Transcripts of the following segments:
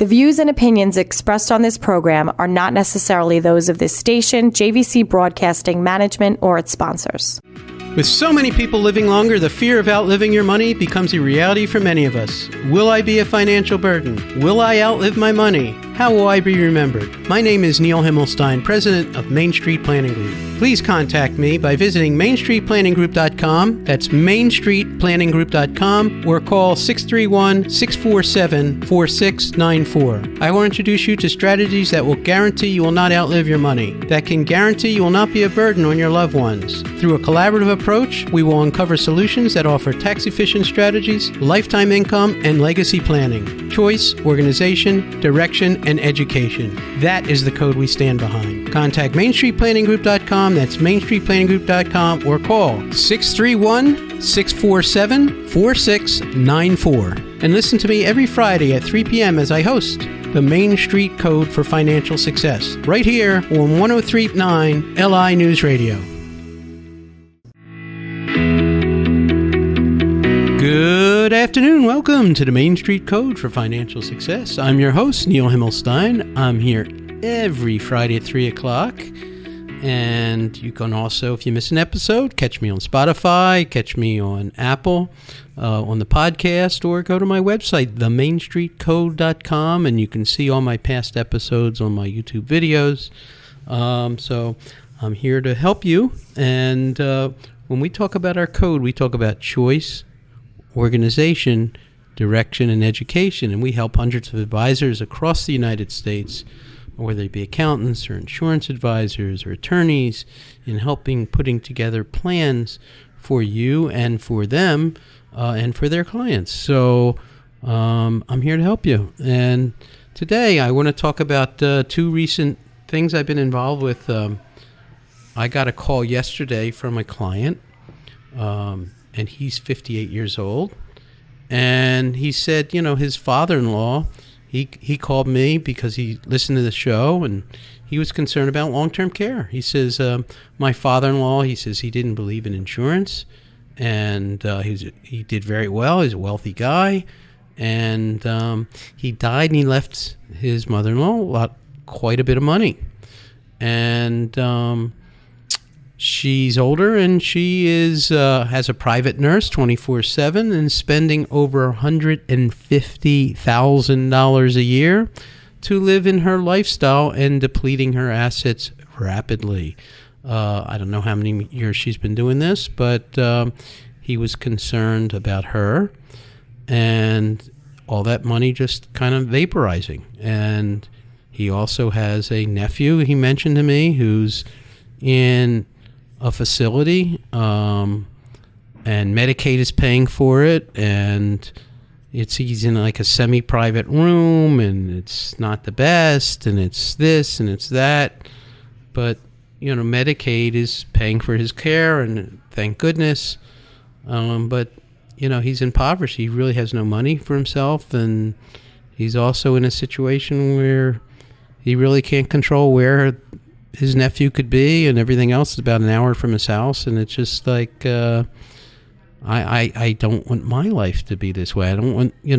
The views and opinions expressed on this program are not necessarily those of this station, JVC Broadcasting Management, or its sponsors. With so many people living longer, the fear of outliving your money becomes a reality for many of us. Will I be a financial burden? Will I outlive my money? How will I be remembered? My name is Neil Himmelstein, president of Main Street Planning Group. Please contact me by visiting mainstreetplanninggroup.com. That's mainstreetplanninggroup.com, or call 631-647-4694. I will introduce you to strategies that will guarantee you will not outlive your money, that can guarantee you will not be a burden on your loved ones. Through a collaborative approach, we will uncover solutions that offer tax-efficient strategies, lifetime income, and legacy planning, choice, organization, direction, and education. That is the code we stand behind. Contact mainstreetplanninggroup.com. That's mainstreetplanninggroup.com, or call 631-647-4694. And listen to me every Friday at 3 p.m. as I host the Main Street Code for Financial Success, right here on 103.9 LI News Radio. Good afternoon. Welcome to the Main Street Code for Financial Success. I'm your host, Neil Himmelstein. I'm here every Friday at 3 o'clock. And you can also, if you miss an episode, catch me on Spotify, catch me on Apple, on the podcast, or go to my website, themainstreetcode.com, and you can see all my past episodes on my YouTube videos. So I'm here to help you. And when we talk about our code, we talk about choice, organization, direction, and education. And we help hundreds of advisors across the United States, whether they be accountants or insurance advisors or attorneys, in helping putting together plans for you and for them and for their clients. So I'm here to help you. And today I want to talk about two recent things I've been involved with. I got a call yesterday from a client, and he's 58 years old. And he said, his father-in-law, He called me because he listened to the show, and he was concerned about long-term care. He says, my father-in-law, he says he didn't believe in insurance, and he did very well. He's a wealthy guy, and he died, and he left his mother-in-law quite a bit of money. And she's older, and she has a private nurse 24/7 and spending over $150,000 a year to live in her lifestyle and depleting her assets rapidly. I don't know how many years she's been doing this, but he was concerned about her and all that money just kind of vaporizing. And he also has a nephew, he mentioned to me, who's in a facility, and Medicaid is paying for it, and he's in like a semi-private room, and it's not the best, and it's this and it's that, but Medicaid is paying for his care, and thank goodness. But he's impoverished. He really has no money for himself, and he's also in a situation where he really can't control where his nephew could be, and everything else is about an hour from his house. And it's just like, I don't want my life to be this way. I don't want, he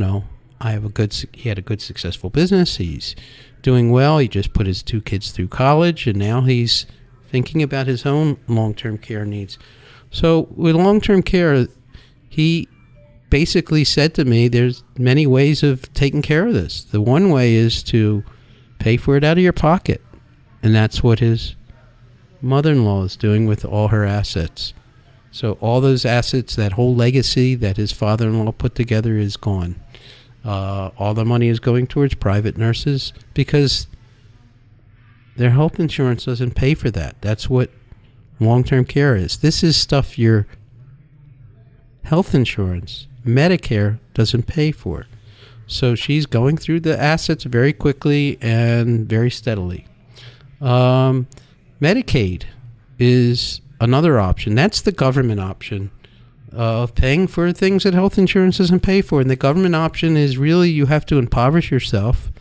had a good successful business. He's doing well. He just put his two kids through college, and now he's thinking about his own long-term care needs. So with long-term care, he basically said to me, there's many ways of taking care of this. The one way is to pay for it out of your pocket. And that's what his mother-in-law is doing with all her assets. So all those assets, that whole legacy that his father-in-law put together, is gone. All the money is going towards private nurses because their health insurance doesn't pay for that. That's what long-term care is. This is stuff your health insurance, Medicare, doesn't pay for. So she's going through the assets very quickly and very steadily. Medicaid is another option. That's the government option of paying for things that health insurance doesn't pay for. And the government option is really you have to impoverish yourself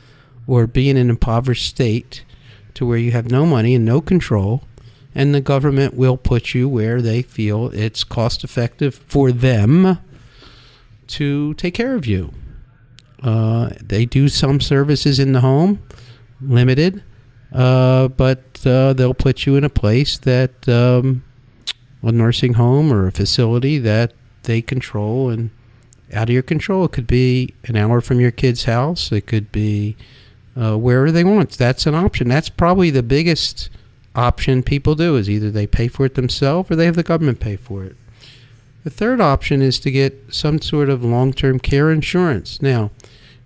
or be in an impoverished state to where you have no money and no control, and the government will put you where they feel it's cost effective for them to take care of you. They do some services in the home, limited, but they'll put you in a place that a nursing home or a facility that they control and out of your control. It could be an hour from your kid's house. It could be wherever they want. That's an option. That's probably the biggest option people do, is either they pay for it themselves or they have the government pay for it. The third option is to get some sort of long-term care insurance. Now,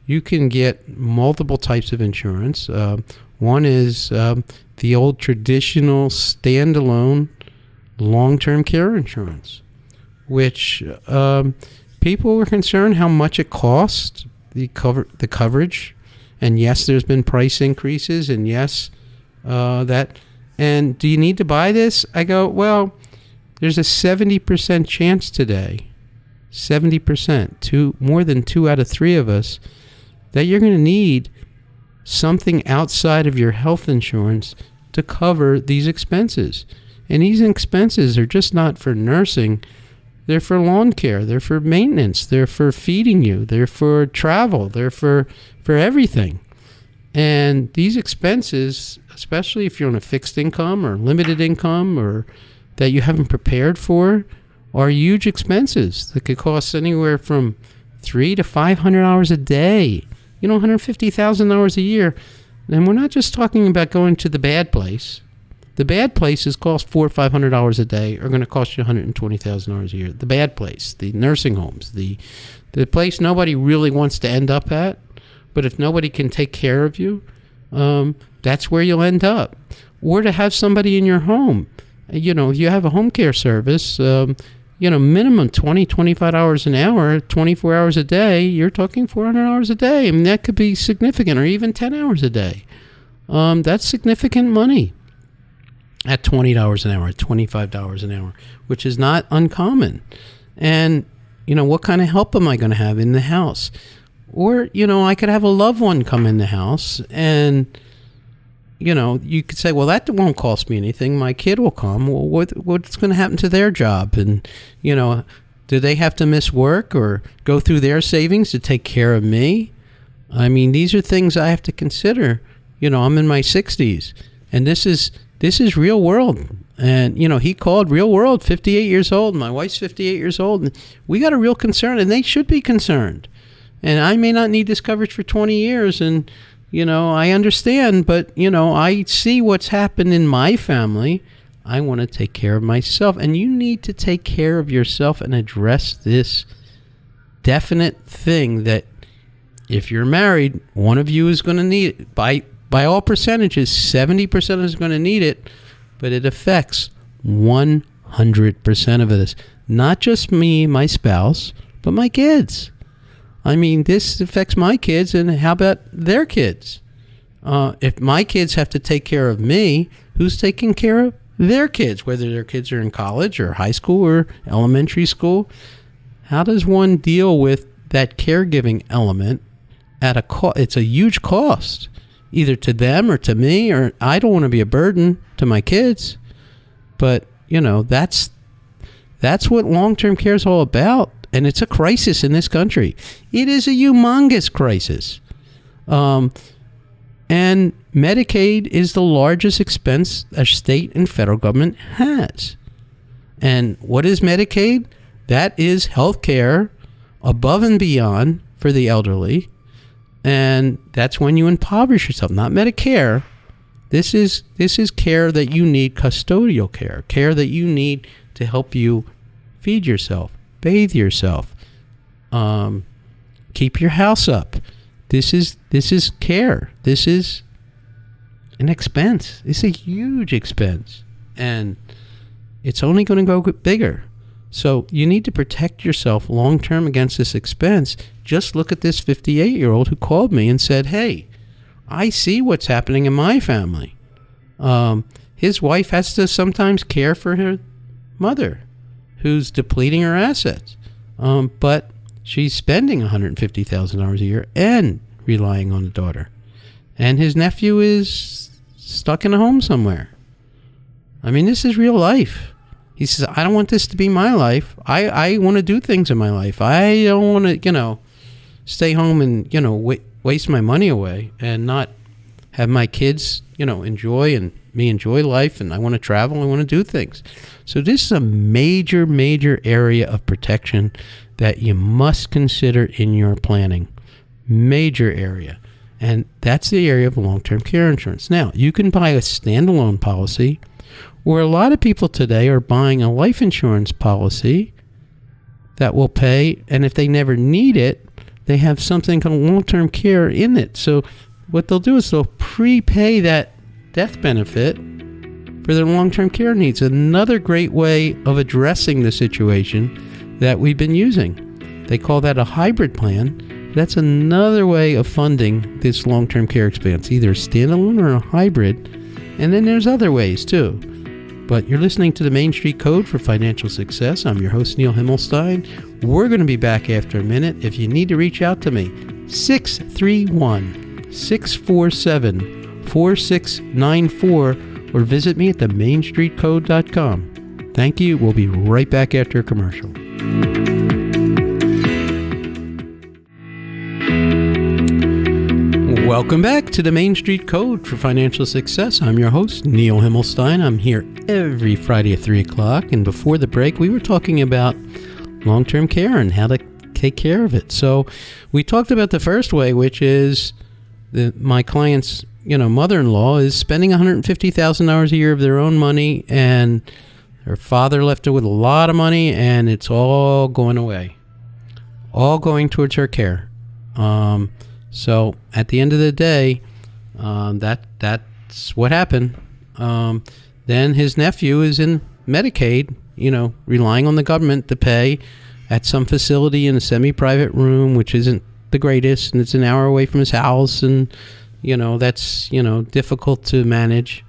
you can get multiple types of insurance. One is the old traditional standalone long-term care insurance, which people were concerned how much it cost, the coverage. And yes, there's been price increases, and yes, and do you need to buy this? I go, well, there's a 70% chance today, 70%, more than 2 out of 3 of us, that you're going to need something outside of your health insurance to cover these expenses. And these expenses are just not for nursing. They're for lawn care. They're for maintenance. They're for feeding you. They're for travel. They're for everything. And these expenses, especially if you're on a fixed income or limited income or that you haven't prepared for, are huge expenses that could cost anywhere from $300 to $500 a day. $150,000 a year. And we're not just talking about going to the bad place. The bad places cost $400 or $500 a day are going to cost you $120,000 a year. The bad place, the nursing homes, the place nobody really wants to end up at. But if nobody can take care of you, that's where you'll end up. Or to have somebody in your home. If you have a home care service, minimum 20, 25 hours an hour, 24 hours a day, you're talking $400 a day. I mean, that could be significant, or even 10 hours a day. That's significant money at $20 an hour, at $25 an hour, which is not uncommon. And, what kind of help am I going to have in the house? Or, I could have a loved one come in the house and, you could say, well, that won't cost me anything. My kid will come. Well, what's going to happen to their job? And, do they have to miss work or go through their savings to take care of me? I mean, these are things I have to consider. I'm in my 60s, and this is real world. And, he called real world, 58 years old. My wife's 58 years old. And we got a real concern, and they should be concerned. And I may not need this coverage for 20 years, and, I understand, but, I see what's happened in my family. I want to take care of myself, and you need to take care of yourself and address this definite thing that if you're married, one of you is going to need it. By all percentages, 70% is going to need it, but it affects 100% of us. Not just me, my spouse, but my kids. I mean, this affects my kids, and how about their kids? If my kids have to take care of me, who's taking care of their kids, whether their kids are in college or high school or elementary school? How does one deal with that caregiving element at a cost? It's a huge cost, either to them or to me, or I don't want to be a burden to my kids. But, that's what long-term care is all about. And it's a crisis in this country. It is a humongous crisis. And Medicaid is the largest expense a state and federal government has. And what is Medicaid? That is health care above and beyond for the elderly. And that's when you impoverish yourself, not Medicare. This is care that you need, custodial care that you need to help you feed yourself, bathe yourself, keep your house up. This is care. This is an expense. It's a huge expense, and it's only going to go bigger. So you need to protect yourself long term against this expense. Just look at this 58-year-old who called me and said, "Hey, I see what's happening in my family. His wife has to sometimes care for her mother, who's depleting her assets. But she's spending $150,000 a year and relying on the daughter. And his nephew is stuck in a home somewhere. I mean, this is real life." He says, "I don't want this to be my life. I want to do things in my life. I don't want to, stay home and, waste my money away and not have my kids, enjoy and me enjoy life, and I want to travel, I want to do things. So this is a major, major area of protection that you must consider in your planning. Major area. And that's the area of long-term care insurance. Now, you can buy a standalone policy, or a lot of people today are buying a life insurance policy that will pay, and if they never need it, they have something called long-term care in it. So what they'll do is they'll prepay that death benefit for their long-term care needs. Another great way of addressing the situation that we've been using. They call that a hybrid plan. That's another way of funding this long-term care expense, either a standalone or a hybrid. And then there's other ways too. But you're listening to the Main Street Code for Financial Success. I'm your host, Neil Himmelstein. We're going to be back after a minute. If you need to reach out to me, 631-647-4694, or visit me at themainstreetcode.com. Thank you. We'll be right back after a commercial. Welcome back to the Main Street Code for Financial Success. I'm your host, Neil Himmelstein. I'm here every Friday at 3 o'clock. And before the break, we were talking about long-term care and how to take care of it. So we talked about the first way, which is my client's mother-in-law is spending $150,000 a year of their own money, and her father left her with a lot of money, and it's all going away, all going towards her care. So at the end of the day, that's what happened. Then his nephew is in Medicaid, relying on the government to pay at some facility in a semi-private room, which isn't the greatest, and it's an hour away from his house, and that's difficult to manage.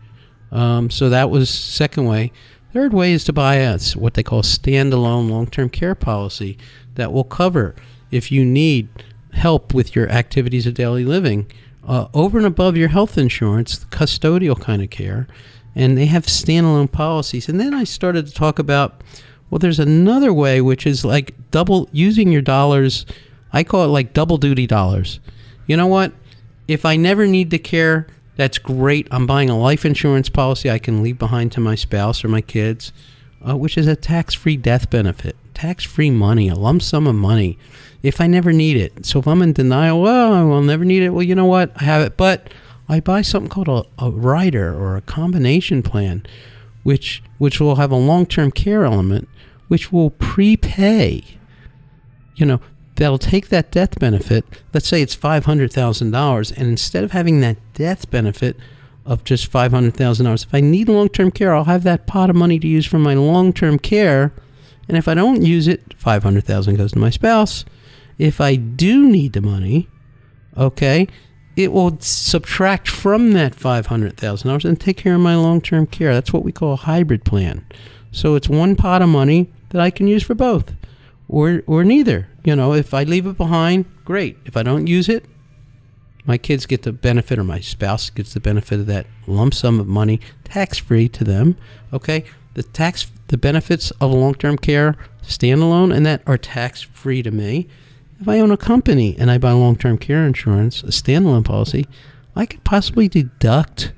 So that was second way. Third way is to buy what they call standalone long-term care policy that will cover if you need help with your activities of daily living, over and above your health insurance, custodial kind of care. And they have standalone policies. And then I started to talk about, there's another way, which is like using your dollars. I call it like double duty dollars. You know what? If I never need the care, that's great. I'm buying a life insurance policy I can leave behind to my spouse or my kids, which is a tax-free death benefit, tax-free money, a lump sum of money, if I never need it. So if I'm in denial, I will never need it. Well, you know what? I have it. But I buy something called a rider or a combination plan, which will have a long-term care element, which will prepay. That'll take that death benefit. Let's say it's $500,000, and instead of having that death benefit of just $500,000, if I need long-term care, I'll have that pot of money to use for my long-term care. And if I don't use it, $500,000 goes to my spouse. If I do need the money, it will subtract from that $500,000 and take care of my long-term care. That's what we call a hybrid plan. So it's one pot of money that I can use for both, or neither. If I leave it behind, great. If I don't use it, my kids get the benefit, or my spouse gets the benefit of that lump sum of money, tax-free to them. The benefits of long-term care standalone and that are tax-free to me. If I own a company and I buy long-term care insurance, a standalone policy, I could possibly deduct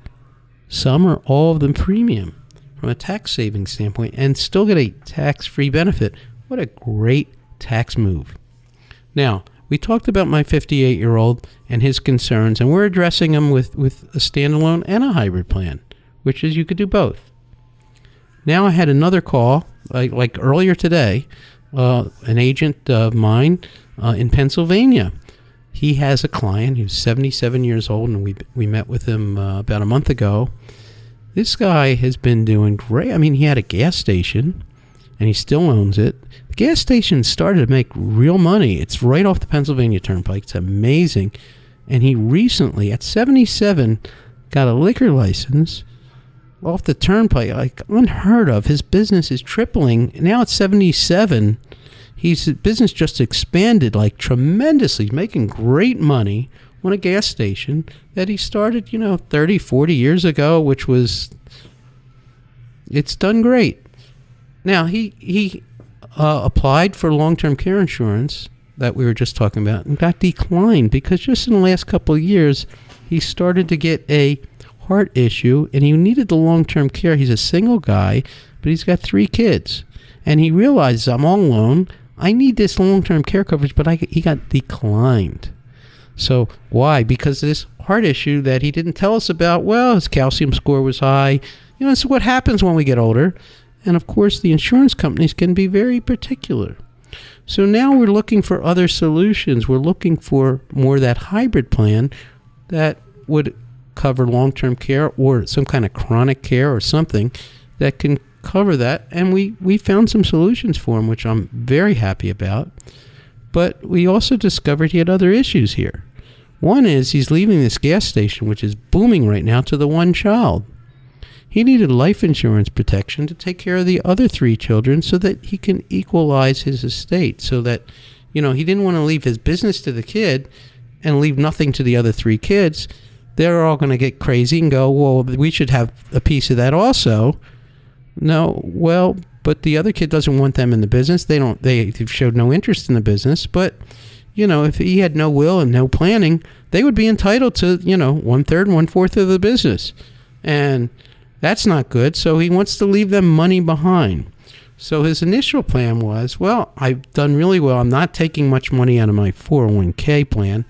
some or all of the premium from a tax savings standpoint and still get a tax-free benefit. What a great tax move. Now, we talked about my 58-year-old and his concerns, and we're addressing them with a standalone and a hybrid plan, which is you could do both. Now I had another call, like earlier today, an agent of mine in Pennsylvania. He has a client who's 77 years old, and we met with him about a month ago. This guy has been doing great. I mean, he had a gas station, and he still owns it. The gas station started to make real money. It's right off the Pennsylvania Turnpike. It's amazing. And he recently, at 77, got a liquor license off the Turnpike, like unheard of. His business is tripling. Now at 77, his business just expanded like tremendously. He's making great money on a gas station that he started, 30, 40 years ago, which was, it's done great. Now, he applied for long-term care insurance that we were just talking about got declined because just in the last couple of years, he started to get a heart issue and he needed the long-term care. He's a single guy, but he's got 3 kids. And he realizes, I'm all alone. I need this long-term care coverage, but he got declined. So why? Because of this heart issue that he didn't tell us about. Well, his calcium score was high. This is what happens when we get older. And of course, the insurance companies can be very particular. So now we're looking for other solutions. We're looking for more of that hybrid plan that would cover long-term care or some kind of chronic care or something that can cover that. And we found some solutions for him, which I'm very happy about. But we also discovered he had other issues here. One is he's leaving this gas station, which is booming right now, to the one child. He needed life insurance protection to take care of the other 3 children so that he can equalize his estate, so that, he didn't want to leave his business to the kid and leave nothing to the other 3 kids. They're all going to get crazy and go, well, we should have a piece of that also. No, well, but the other kid doesn't want them in the business. They showed no interest in the business, but if he had no will and no planning, they would be entitled to, 1/3 and 1/4 of the business. And that's not good. So he wants to leave them money behind. So his initial plan was, well, I've done really well. I'm not taking much money out of my 401k plan,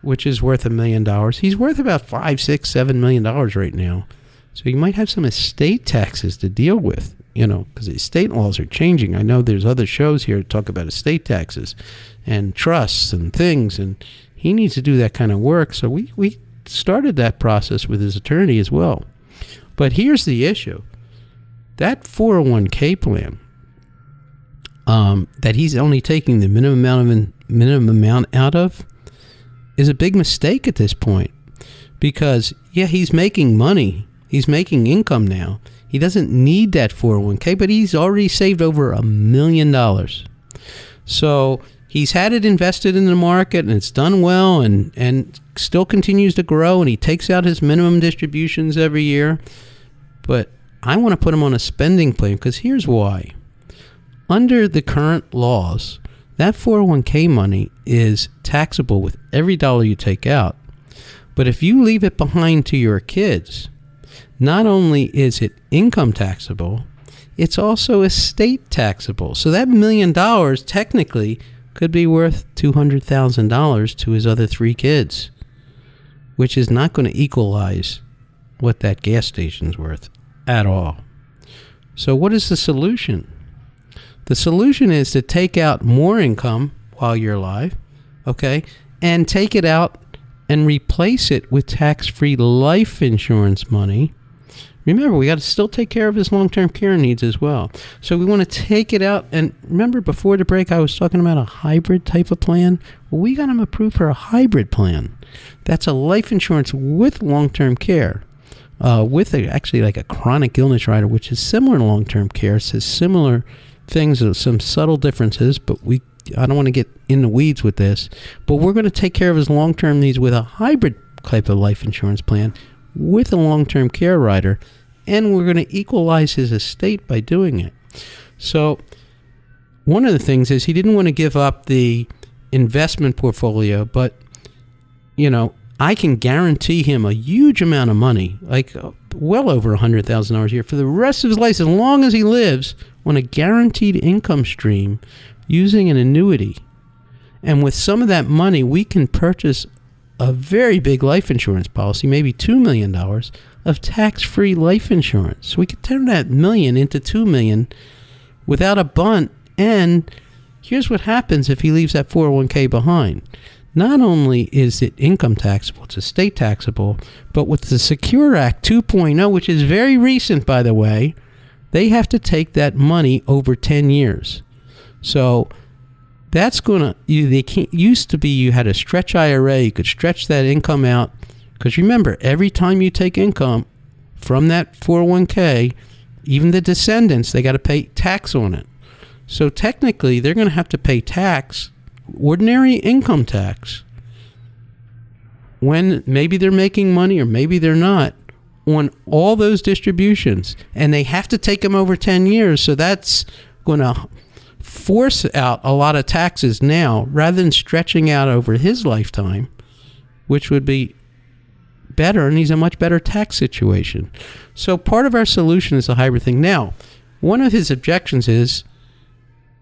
which is worth $1 million. He's worth about $5, $6, $7 million right now. So you might have some estate taxes to deal with, because the estate laws are changing. I know there's other shows here to talk about estate taxes and trusts and things, and he needs to do that kind of work. So we started that process with his attorney as well. But here's the issue. That 401k plan that he's only taking the minimum amount out of is a big mistake at this point. Because, he's making money. He's making income now. He doesn't need that 401k, but he's already saved over $1 million. So he's had it invested in the market, and it's done well, and still continues to grow, and he takes out his minimum distributions every year. But I want to put him on a spending plan, because here's why. Under the current laws, that 401k money is taxable with every dollar you take out. But if you leave it behind to your kids, not only is it income taxable, it's also estate taxable. So that $1 million technically could be worth $200,000 to his other 3 kids, which is not going to equalize what that gas station's worth at all. So what is the solution? The solution is to take out more income while you're alive, okay, and take it out and replace it with tax-free life insurance money. Remember, we got to still take care of his long-term care needs as well. So we want to take it out. And remember, before the break, I was talking about a hybrid type of plan. Well, we got him approved for a hybrid plan. That's a life insurance with long-term care, with actually like a chronic illness rider, which is similar to long-term care. It says similar things, some subtle differences, but I don't want to get in the weeds with this. But we're going to take care of his long-term needs with a hybrid type of life insurance plan with a long-term care rider, and we're going to equalize his estate by doing it. So one of the things is he didn't want to give up the investment portfolio, but, I can guarantee him a huge amount of money, like well over $100,000 a year for the rest of his life, as long as he lives on a guaranteed income stream using an annuity. And with some of that money, we can purchase a very big life insurance policy, maybe $2 million of tax-free life insurance. So we could turn that $1 million into $2 million without a bunt. And here's what happens if he leaves that 401k behind. Not only is it income taxable, it's estate taxable, but with the Secure Act 2.0, which is very recent, by the way, they have to take that money over 10 years. So that's used to be you had a stretch IRA, you could stretch that income out. Because remember, every time you take income from that 401k, even the descendants, they got to pay tax on it. So technically, they're going to have to pay tax, ordinary income tax, when maybe they're making money or maybe they're not, on all those distributions. And they have to take them over 10 years. So that's going to force out a lot of taxes now rather than stretching out over his lifetime, which would be better, and he's a much better tax situation. So part of our solution is a hybrid thing. Now, one of his objections is,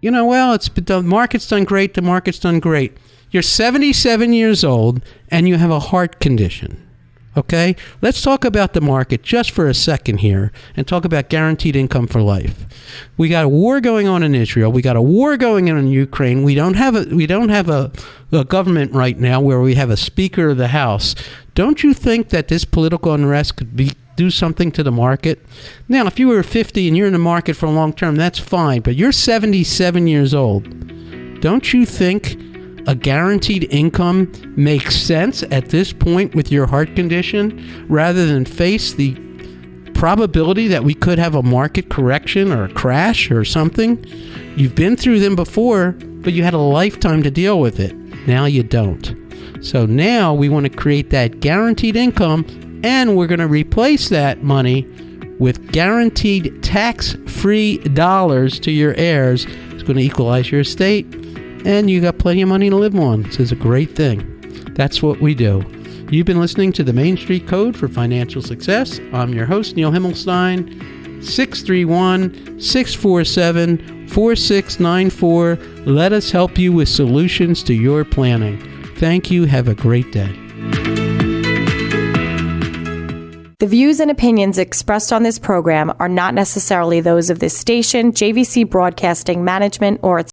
well, the market's done great, the market's done great. You're 77 years old and you have a heart condition. Okay? Let's talk about the market just for a second here and talk about guaranteed income for life. We got a war going on in Israel. We got a war going on in Ukraine. We don't have a government right now where we have a Speaker of the House. Don't you think that this political unrest could do something to the market? Now, if you were 50 and you're in the market for a long term, that's fine. But you're 77 years old. Don't you think a guaranteed income makes sense at this point with your heart condition rather than face the probability that we could have a market correction or a crash or something? You've been through them before, but you had a lifetime to deal with it. Now you don't. So now we want to create that guaranteed income, and we're going to replace that money with guaranteed tax-free dollars to your heirs. It's going to equalize your estate, and you got plenty of money to live on. This is a great thing. That's what we do. You've been listening to the Main Street Code for Financial Success. I'm your host, Neil Himmelstein. 631-647-4694. Let us help you with solutions to your planning. Thank you. Have a great day. The views and opinions expressed on this program are not necessarily those of this station, JVC Broadcasting Management, or its